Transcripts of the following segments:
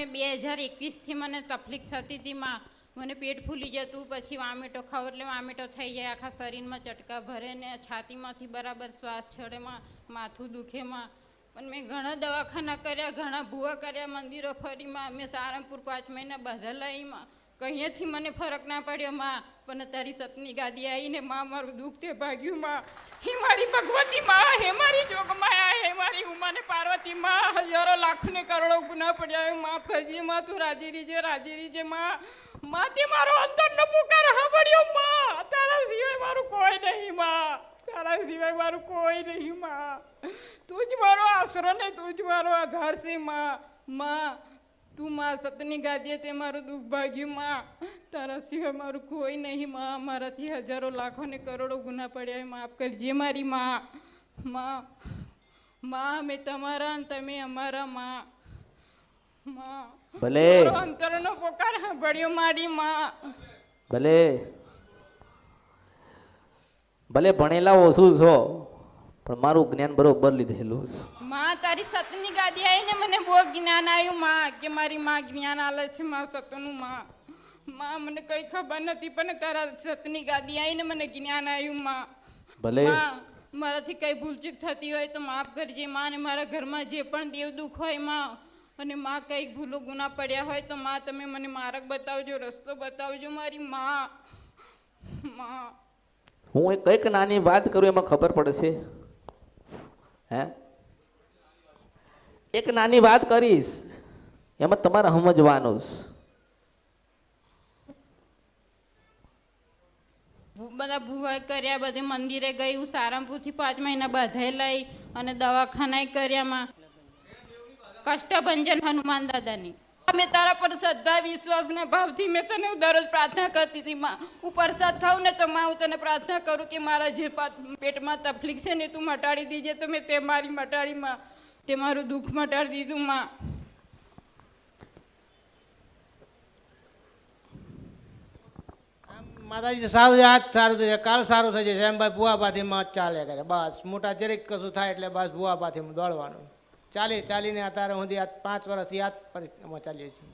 મને 2021થી મને તકલીફ થતી હતી માં. મને પેટ ફૂલી જતું, પછી વામેટો ખાવ એટલે વામેટો થઈ જાય, આખા શરીરમાં ચટકા ભરે ને છાતીમાંથી બરાબર શ્વાસ છોડે માં, માથું દુખે માં. પણ મેં ઘણા દવાખાના કર્યા, ઘણા ભૂવા કર્યા, મંદિરો ફરીમાં. મેં સારંગપુર 5 મહિના બધા લઈમાં, કંઈથી મને ફરક ના પડ્યો માં. પણ તારી સતની ગાદી આવીને માં મારું દુઃખ તે ભાગ્યું માં. હે મારી ભગવતી માં, હે મારી જોગમાયા, હે મારી ઉમાને પાર્વતી માં. હજારો લાખો ને કરોડો ગુના પડ્યા માફ કરજે માં. તું રાજી રીજે માં. માં તે મારો અંતરનો પુકાર સાંભળ્યો માં. તારા સિવાય મારું કોઈ નહીં માં, તારા સિવાય મારું કોઈ નહીં માં. તું જ મારો આશરો ને તું જ મારો આધાર છે માં. માં તું માં સતની ગાદીએ તે મારું દુઃખ ભાગ્યું માં. તારા સિવાય મારું કોઈ નહીં માં. મારાથી હજારો લાખો ને કરોડો ગુના પડ્યા, માફ કરજે મારી માં. માં માં અમે તમારા અને તમે અમારા માં. માં ભલે અંતરનો પોકાર સાંભળ્યો મારી માં. ભલે ભલે ભણેલા ઓછું છો પણ મારું જ્ઞાન બરોબર લીધેલું છે માં. તારી સતની ગાદી આવીને મને બહુ જ્ઞાન આવ્યું માં, કે મારી માં જ્ઞાન આલે છે માં સતનું માં. માં મને કઈ ખબર નથી, પણ તારા સતની ગાદી આવીને મને જ્ઞાન આવ્યું માં. ભલે મારાથી કઈ ભૂલચૂક થતી હોય તો માફ કરજે માં. અને મારા ઘરમાં જે પણ દેવ દુઃખ હોય માં, અને માં કંઈક ભૂલો ગુના પડ્યા હોય તો માં તમે મને માર્ગ બતાવજો, રસ્તો બતાવજો મારી માં. માં હું કંઈક નાની વાત કરું એમાં ખબર પડશે. હે એક નાની વાત કરીશ એમાં તમારે સમજવાનું છે. બધા ભૂવા કર્યા, બધે મંદિરે ગયું, સારંગપુરથી 5 મહિના બધાએ લઈ અને દવાખાના કર્યામાં. કષ્ટભંજન હનુમાન દાદાની મેં તારા પર શ્રદ્ધા વિશ્વાસ ને ભાવથી મેં તને દરરોજ પ્રાર્થના કરતી હતી માં. હું પ્રસાદ ખાઉં ને તો માં હું તને પ્રાર્થના કરું કે મારા જે પેટમાં તકલીફ છે ને તું મટાડી દીજે. તો મેં તે મારી મટાડી માં, તે મારું દુઃખ મટાડી દીધું માં. માતાજી સારું છે, આજ સારું થશે, કાલ સારું થઈ જશે એમ ભાઈ ભુવાપાથીમાં ચાલે કરે. બસ મોટા જરીક કશું થાય એટલે બસ ભુવાપાથીમાં દોડવાનું. ચાલીને અત્યારે સુધી 5 વર્ષથી યાદ પરિસ્થિતિમાં ચાલીએ છીએ.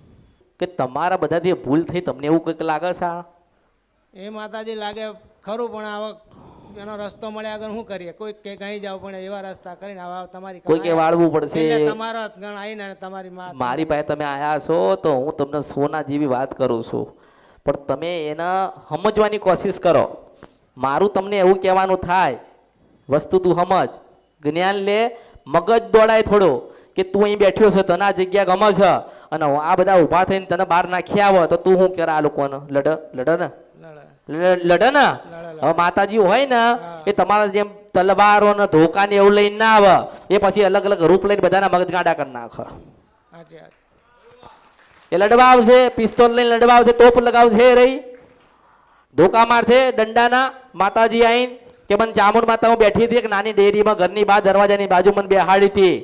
કે તમારા બધાથી ભૂલ થઈ તમને એવું કંઈક લાગે છે? એ માતાજી લાગે ખરું, પણ હવે એનો રસ્તો મળ્યા આગળ શું કરીએ? કોઈ કે કहीं જાવ પણ એવા રસ્તા કરીને હવે તમારી કોઈ કે વાળવું પડશે. તમારો ગણ આવીને તમારી મારી પાસે તમે આયા છો તો હું તમને સોના જેવી વાત કરું છું, પણ તમે એને સમજવાની કોશિશ કરો. મારું તમને એવું કહેવાનું થાય, વસ્તુ તું સમજ, જ્ઞાન લે, મગજ દોડાય થોડો કે તું અહીં બેઠ્યો છે, તને આ જગ્યા ગમે છે અને આ બધા ઊભા થઈને તને બહાર નાખી આવે તો તું શું કરે? આ લોકોને લડે ને. હવે માતાજી હોય ને એ તમારા જેમ તલવારો ને ધોકા ને એવું લઈને ના આવે, એ પછી અલગ અલગ રૂપ લઈને બધાના મગજ ગાડા કરી નાખે. એ લડવા આવશે, પિસ્તોલ લઈને લડવા આવશે, તોપ લગાવશે, રહી ધોકા મારશે દંડાના. માતાજી આવીને કે મને ચામુંડ માતા હું બેઠી હતી એક નાની ડેરીમાં, ઘરની બહાર દરવાજાની બાજુ મને બેહાડી હતી,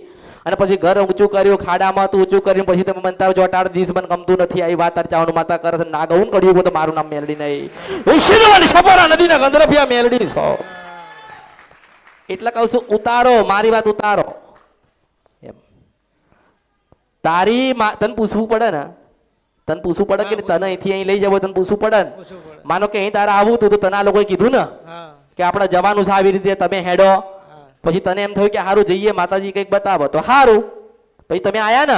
અને પછી ઘર ઊંચું કર્યું, ખાડામાં તું ઊંચું કર્યું, પછી તમે મને તારો ચોટાડ દીશ, મને ગમતું નથી, આવી વાત તાર ચામુંડ માતા કરે છે. ના ગવું કર્યું તો મારું નામ મેલડી નહીં, સપોરા નદીના ગંધરફિયા મેલડી છો. એટલે કહું છું ઉતારો, મારી વાત ઉતારો. એમ તારી તને પૂછવું પડે ને, તને પૂછવું પડે કે તને અહીંથી અહીં લઈ જવો, તને પૂછવું પડે ને. માનો કે અહીં તારે આવું તું તો તને આ લોકોએ કીધું ને કે આપણે જવાનું છે આવી રીતે, તમે હેડો. પછી તને એમ થયું કે સારું જઈએ, માતાજી કંઈક બતાવો તો સારું. પછી તમે આયા ને,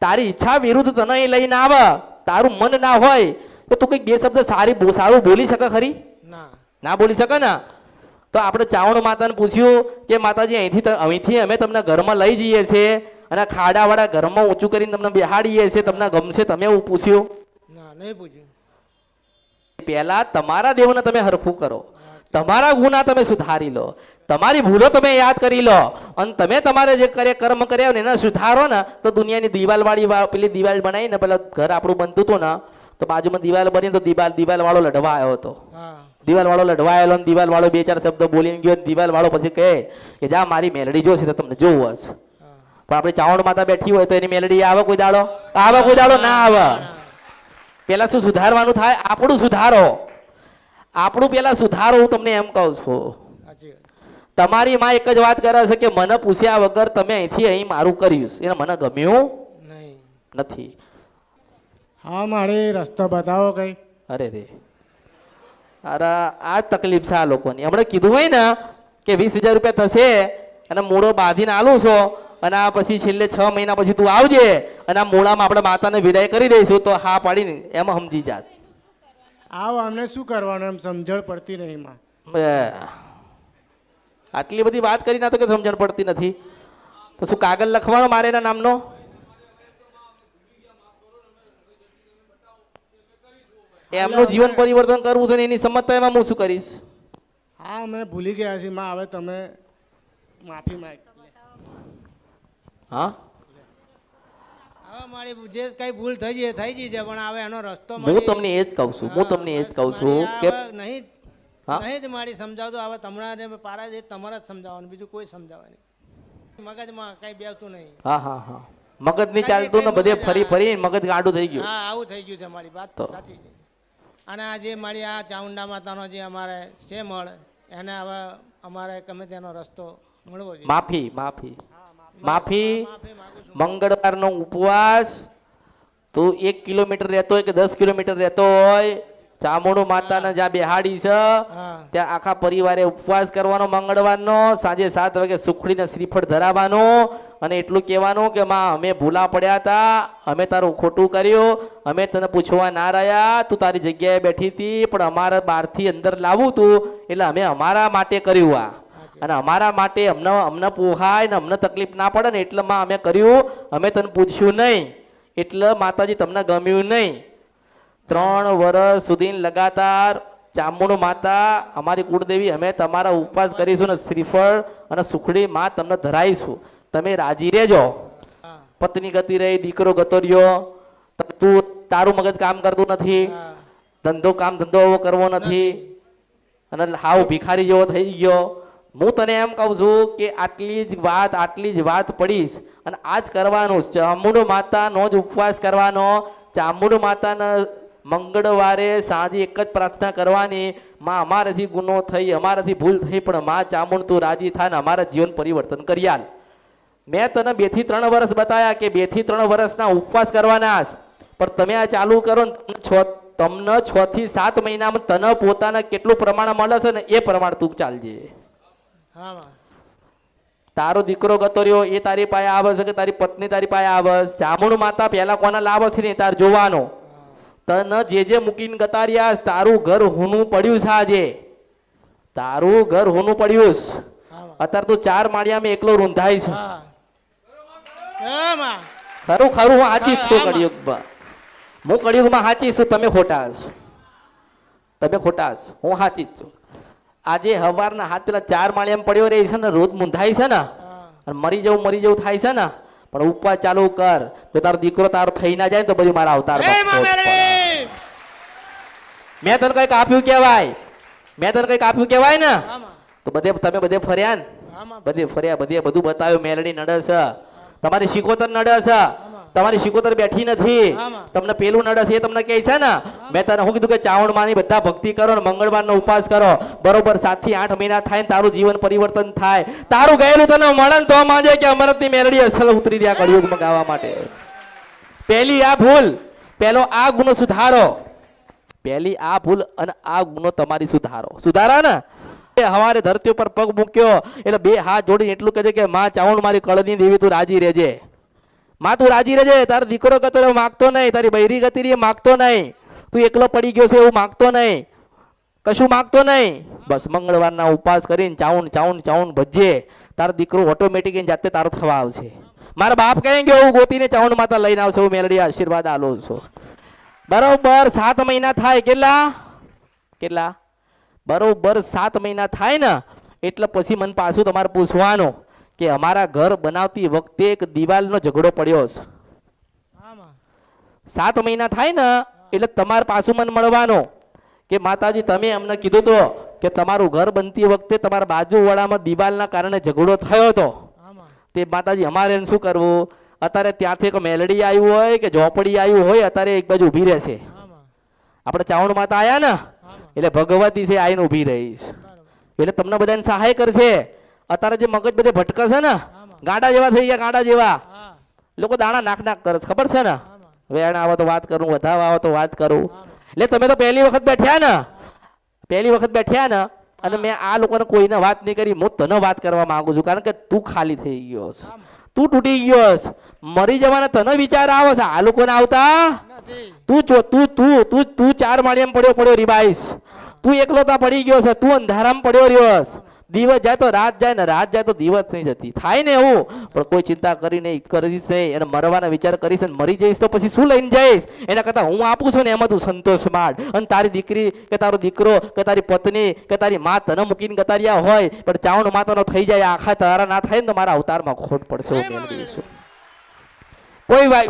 તારી ઈચ્છા વિરુદ્ધ તને અહીં લઈને આવે, તારું મન ના હોય તો તું કંઈક 2 શબ્દ સારું બોલી શકે ખરી? ના બોલી શકે ને. તો આપણે ચાવણ માતાને પૂછ્યું કે માતાજી અહીંથી અમે તમને ઘરમાં લઈ જઈએ છીએ અને ખાડાવાળા ઘરમાં ઊંચું કરીને તમને બેહાડીએ છીએ, તમને ગમશે? તમે એવું પૂછ્યું? નહીં પૂછ્યું. પહેલા તમારા દેવને તમે હરખું કરો, તમારા ગુના તમે સુધારી લો, તમારી ભૂલો તમે યાદ કરી લો, અને તમે તમારે જે કર્મ કર્યા ને એને સુધારો ને તો દુનિયાની દિવાલવાળી પેલી દિવાલ બનાવી ને, પેલા ઘર આપણું બનતું હતું ને તો બાજુમાં દિવાલ બની તો દિવાલ વાળો લડવા આવ્યો હતો. દિવાલ વાળો લડવા આવેલો, દિવાલ વાળો 2-4 શબ્દ બોલીને ગયો. દિવાલ વાળો પછી કહે કે જા મારી મેલડી જોશે તો તમને જોવું હશે. પણ આપણે ચાવણ માતા બેઠી હોય તો એની મેલડી આવે કોઈ દાડો? આવે કોઈ દાડો? ના આવે. પેલા શું સુધારવાનું થાય? આપણું સુધારો, આપણું પેલા સુધારો. હું તમને એમ કહું છું, તમારી માં એક જ વાત કરે છે કે મને પૂછ્યા વગર તમે અહીંથી અહીં મારું કર્યું, એને મને ગમ્યું નથી. હા મારે રસ્તો બતાવો કઈ. અરે રે, અરે આ જ તકલીફ છે આ લોકોની. હમણાં કીધું હોય ને કે 20,000 રૂપિયા થશે અને મૂળો બાંધીને આલું છો અને આ પછી છેલ્લે 6 મહિના પછી તું આવજે અને આ મૂળામાં આપણે માતાને વિદાય કરી દઈશું તો હા પાડીને એમાં સમજી જાત. આવો અમને શું કરવાનું એમ સમજણ પડતી નહીં માં. આટલી બધી વાત કરી ના તો કે સમજણ પડતી નથી તો શું કાગળ લખવાનો મારે એના નામનો? એમનું જીવન પરિવર્તન કરવું છે ને એની સમજતા એમાં હું શું કરીશ? હા અમે ભૂલી ગયા છીએ માં, હવે તમે માફી માંગ. હા, હવે મારી જે કઈ ભૂલ થઈ ગઈ એ થઈ ગઈ છે, પણ હવે એનો રસ્તો હું તમને એ જ કહું છું, હું તમને એ જ કહું છું કે નહીં હા? નહીં જ મારી સમજાવતો. હવે તમારે પારા દે તમારે જ સમજાવવાનું, બીજું કોઈ સમજાવવાની મગજમાં કઈ બેસતું નહીં. હા હા હા, મગજ નહીં ચાલતું ને બધે ફરી ફરી મગજ ગાંડું થઈ ગયું. હા આવું થઈ ગયું છે, મારી વાત તો. સાચી છે. અને આ જે મારી આ ચામુંડા માતાનો જે અમારે છે મળ, એને હવે અમારે ગમે તેનો રસ્તો મળવો જોઈએ. માફી માફી માફી. માફી માંગુ છું. મંગળવારનો ઉપવાસ તું 1 કિલોમીટર રહેતો હોય કે 10 કિલોમીટર રહેતો હોય, ચામુંડ માતાના જ્યાં બેહાડી છે હા ત્યાં આખા પરિવારે ઉપવાસ કરવાનો મંગળવારનો. સાંજે 7 વાગે સુખડીને શ્રીફળ ધરાવવાનો અને એટલું કહેવાનું કે માં અમે ભૂલા પડ્યા હતા, અમે તારું ખોટું કર્યું, અમે તને પૂછવા ના રહ્યા, તું તારી જગ્યાએ બેઠી હતી પણ અમારે બહારથી અંદર લાવવું તું એટલે અમે અમારા માટે કર્યું આ, અને અમારા માટે અમને પોહાય ને અમને તકલીફ ના પડે ને એટલે માં અમે કર્યું, અમે તને પૂછ્યું નહીં એટલે માતાજી તમને ગમ્યું નહીં. 3 વર્ષ સુધી લગાતાર ચામુંડ માતા અમારી કુળદેવી અમે તમારા ઉપવાસ કરીશું ને શ્રીફળ અને સુખડી માં તમને ધરાઈશું. તમે રાજી રહેજો. હા પત્ની ગતિ રહી, દીકરો ગતો રહ્યો, તું તારું મગજ કામ કરતું નથી, હા ધંધો એવો કરવો નથી અને હાવ ભિખારી જેવો થઈ ગયો. હું તને એમ કહું છું કે આટલી જ વાત પડીશ અને આ જ કરવાનું. ચામુંડ માતાનો જ ઉપવાસ કરવાનો. ચામુંડ માતાના મંગળવારે સાંજે એક જ પ્રાર્થના કરવાની, માં અમારાથી ગુનો થઈ, અમારાથી ભૂલ થઈ, પણ માં ચામુંડ તું રાજી થાય ને અમારા જીવન પરિવર્તન કરી આલ. મેં તને 2 થી 3 વર્ષ બતાવ્યા કે 2 થી 3 વર્ષના ઉપવાસ કરવાના છે, પણ તમે આ ચાલુ કરો ને તમને 6 થી 7 મહિનામાં તને પોતાના કેટલું પ્રમાણ મળે છે ને એ પ્રમાણ તું ચાલજે. હા માં. તારો દીકરો ગતો રહ્યો એ તારી પાસે આવે છે કે તારી પત્ની તારી પાસે આવે છે, ચામુંડ માતા પહેલા કોના લાવે છે ને તાર જોવાનો. તને જે મૂકીને ગતા રહ્યા છે, તારું ઘર હોનું પડ્યું છે, આજે તારું ઘર હોનું પડ્યું છે. અત્યારે તું 4 માળિયામાં એકલો રૂંધાય છે. હા હા માં. ખરું ખરું હું સાચી જ છું કળિયુગમાં. હું કળિયુગમાં સાચી છું, તમે ખોટા છો. તમે ખોટા છો, હું સાચી જ છું. આજે હવારના હાથ પેલા 4 માળિયામાં પડ્યો રહે છે ને, રોજ મૂંધાય છે ને, અને મરી જવું થાય છે ને, પણ ઉપવાસ ચાલુ કર. જો તારો દીકરો તારો થઈ ના જાય ને તો બધું મારા અવતાર. મેં તને કઈક આપ્યું કહેવાય, મેં તને કઈક આપ્યું કહેવાય ને, હા માં. તો તમે બધે ફર્યા ને, હા માં. બધે ફર્યા, બધું બતાવ્યું. મેલડી નડે છે, તમારી શિકોતર નડે છે, તમારી શિકોતર બેઠી નથી, આમાં. તમને પેલું નડે છે એ તમને કહે છે ને. મેં તને શું કીધું કે ચાવણ માની બધા ભક્તિ કરો ને મંગળવારનો ઉપવાસ કરો, બરોબર 7 થી 8 મહિના થાય ને તારું જીવન પરિવર્તન થાય. તારું ગયેલું તને મળે ને તો માનજે કે અમરતની મેલડી અસલ ઉતરી દે આ કળિયુગમાં ગાવા માટે. પહેલી આ ભૂલ, પહેલો આ ગુનો સુધારો, પહેલી આ ભૂલ અને આ ગુનો તમારી સુધારા ને. હવારે ધરતી ઉપર પગ મૂક્યો એટલે 2 હાથ જોડીને એટલું કહે છે કે માં ચાવણ મારી કળની દેવી તું રાજી રહેજે, માં તું રાજી રહેજે. તારો દીકરો ગતો રહ્યો માગતો નહીં, તારી બૈરી ગતી રહી માગતો નહીં, તું એકલો પડી ગયો છે એવું માગતો નહીં, કશું માગતો નહીં. બસ મંગળવારના ઉપવાસ કરીને ચાવણ ભજે, તારો દીકરો ઓટોમેટિક જાતે તારો થવા આવશે. મારા બાપ કહે કે હું ગોતીને ચાવણ માતા લઈને આવશે, હું મેલડી આશીર્વાદ આલો છું. બરોબર 7 મહિના થાય, કેટલા બરોબર 7 મહિના થાય ને એટલે પછી મને પાછું તમારે પૂછવાનું કે અમારા ઘર બનાવતી વખતે એક દિવાલનો ઝઘડો પડ્યો છે. હા માં. 7 મહિના થાય ને એટલે તમારે પાછું મને મળવાનું કે માતાજી તમે અમને કીધું તો કે તમારું ઘર બનતી વખતે તમારા બાજુવાળામાં દિવાલના કારણે ઝઘડો થયો હતો. હા માં. તે માતાજી અમારે એને શું કરવું? અત્યારે ત્યાંથી એક મેલડી આવ્યું હોય કે ઝોપડી આવ્યું હોય, અત્યારે એક બાજુ ઊભી રહેશે. હા માં. આપણે ચાવણ માતા આયા ને એટલે ભગવતી છે આઈને ઊભી રહીશ, એટલે તમને બધાને સહાય કરશે. અત્યારે જે મગજ બધે ભટકે છે ને, ગાડા જેવા થઈ ગયા, ગાડા જેવા હા લોકો દાણા નાખ કરે છે, ખબર છે ને? વેણ આવે તો વાત કરું, વધાવ આવે તો વાત કરું. એટલે તમે તો પહેલી વખત બેઠ્યા ને અને મેં આ લોકોને કોઈને વાત નહીં કરી. હું તને વાત કરવા માંગુ છું, કારણ કે તું ખાલી થઈ ગયો છે, તું તૂટી ગયો છે, મરી જવાના તને વિચાર આવે છે, આ લોકોને આવતા નથી. તું જો તું 4 માળિયામાં પડ્યો રીબાઈસ, તું એકલો ત્યાં પડી ગયો છે, તું અંધારામાં પડ્યો રહ્યો છે. દિવસ જાય તો રાત જાય ને રાત જાય તો દિવસ નહીં જતી, થાય ને એવું. પણ કોઈ ચિંતા કરી નહીં, કરીશ નહીં, અને મરવાના વિચાર કરીશ ને મરી જઈશ તો પછી શું લઈને જઈશ? એના કરતા હું આપું છું ને એમાં તું સંતોષ માંડ. અને તારી દીકરી કે તારો દીકરો કે તારી પત્ની કે તારી માં તને મૂકીને ગતાર્યા હોય પણ ચાવણ માતાનો થઈ જાય, આખા તારા ના થાય ને તો મારા અવતારમાં ખોટ પડશે. હું મેળવી દઈશું.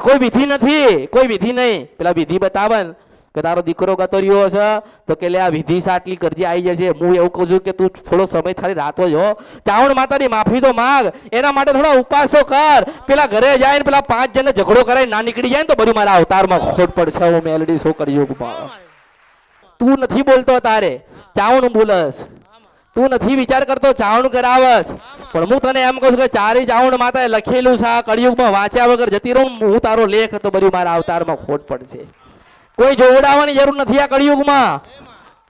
કોઈ વિધિ નથી, કોઈ વિધિ નહીં. પેલા વિધિ બતાવે ને કે તારો દીકરો ગતો રહ્યો છે તો કે લે આ વિધિ સાટલી કરજે આવી જશે. હું એવું કહું છું કે તું થોડો સમય થારી રાતો જો ચાવણ માતાની માફી તો માંગ, એના માટે થોડા ઉપવાસ તો કર. પેલા ઘરે જાય ને પેલા 5 જણને ઝઘડો કરાય ના નીકળી જાય ને તો બધું મારા અવતારમાં ખોટ પડશે. હું મેલડી શું કર્યું? તું નથી બોલતો, તારે ચાવણ બોલસ, તું નથી વિચાર કરતો, ચાવણ કરાવસ. પણ હું તને એમ કહું છું કે 4 ચાવણ માતાએ લખેલું છે, આ કળિયુગમાં વાંચ્યા વગર જતી રહું હું તારો લેખ તો બધું મારા અવતારમાં ખોટ પડશે. કોઈ જોવડાવવાની જરૂર નથી આ કળિયુગમાં,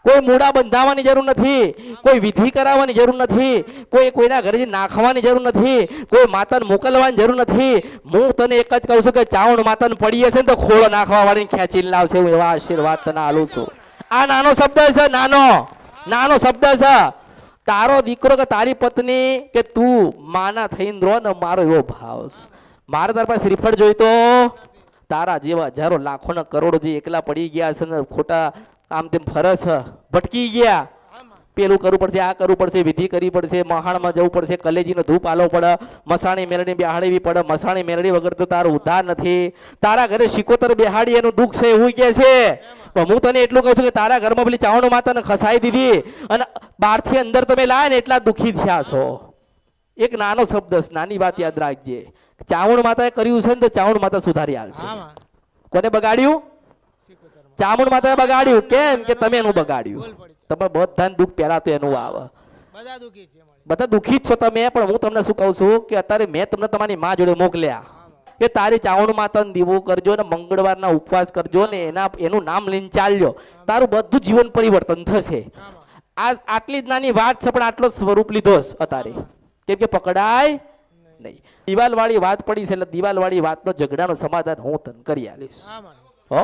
કોઈ મૂડા બંધાવવાની જરૂર નથી, કોઈ વિધિ કરાવવાની જરૂર નથી, કોઈના ઘરે નાખવાની જરૂર નથી, કોઈ માતાને મોકલવાની જરૂર નથી. હું તને એક જ કહું છું કે ચાવણ માતાને પડીએ છે ને તો ખોળો નાખવા વાળી ખેંચીને લાવશે. હું એવા આશીર્વાદ તને આલું છું. આ નાનો શબ્દ છે, નાનો શબ્દ છે. તારો દીકરો કે તારી પત્ની કે તું માના થઈને રહો ને, મારો એવો ભાવ છે. મારે તારા પાસે શ્રીફળ જોઈતો, તારા જેવા હજારો લાખો ને કરોડો જે એકલા પડી ગયા છે ને ખોટા આમ તેમ ફરે છે, ભટકી ગયા. પેલું કરવું પડશે, આ કરવું પડશે, વિધિ કરવી પડશે, મહાણમાં જવું પડશે, કલેજીનો ધૂપ આલવો પડે, મસાણી મેલડી બેહાડવી પડે. મસાણી મેલડી વગર તો તારો ઉદ્ધાર નથી. તારા ઘરે શિકોતર બેહાડી એનું દુઃખ છે એવું કે છે. પણ હું તને એટલું કહું છું કે તારા ઘરમાં પેલી ચાવણ માતાને ખસાઈ દીધી અને બહારથી અંદર તમે લાય ને એટલા દુઃખી થયા છો. એક નાનો શબ્દ, નાની વાત યાદ રાખજે. ચાવણ માતાએ કર્યું છે ને તો ચાવણ માતા સુધારી હાલશે. કોને બગાડ્યું? ચામુંડ માતાએ બગાડ્યું. કેમ કે તમે એનું બગાડ્યું. તમે બધાને દુઃખ પહેલા તો એનું આવે. બધા દુઃખી જ છો તમે. પણ હું તમને શું કહું છું કે અત્યારે મેં તમને તમારી માં જોડે મોકલ્યા કે તારી ચાવણ માતાને દીવો કરજો ને મંગળવારના ઉપવાસ કરજો ને એનું નામ લઈને ચાલજો, તારું બધું જીવન પરિવર્તન થશે. આટલી જ નાની વાત છે પણ આટલો સ્વરૂપ લીધો અત્યારે, કેમ કે પકડાય નહીં. દિવાલ વાળી વાત પડી છે એટલે દિવાલ વાળી વાતનો ઝઘડાનો સમાધાન હું તને કરી આલીશ. હો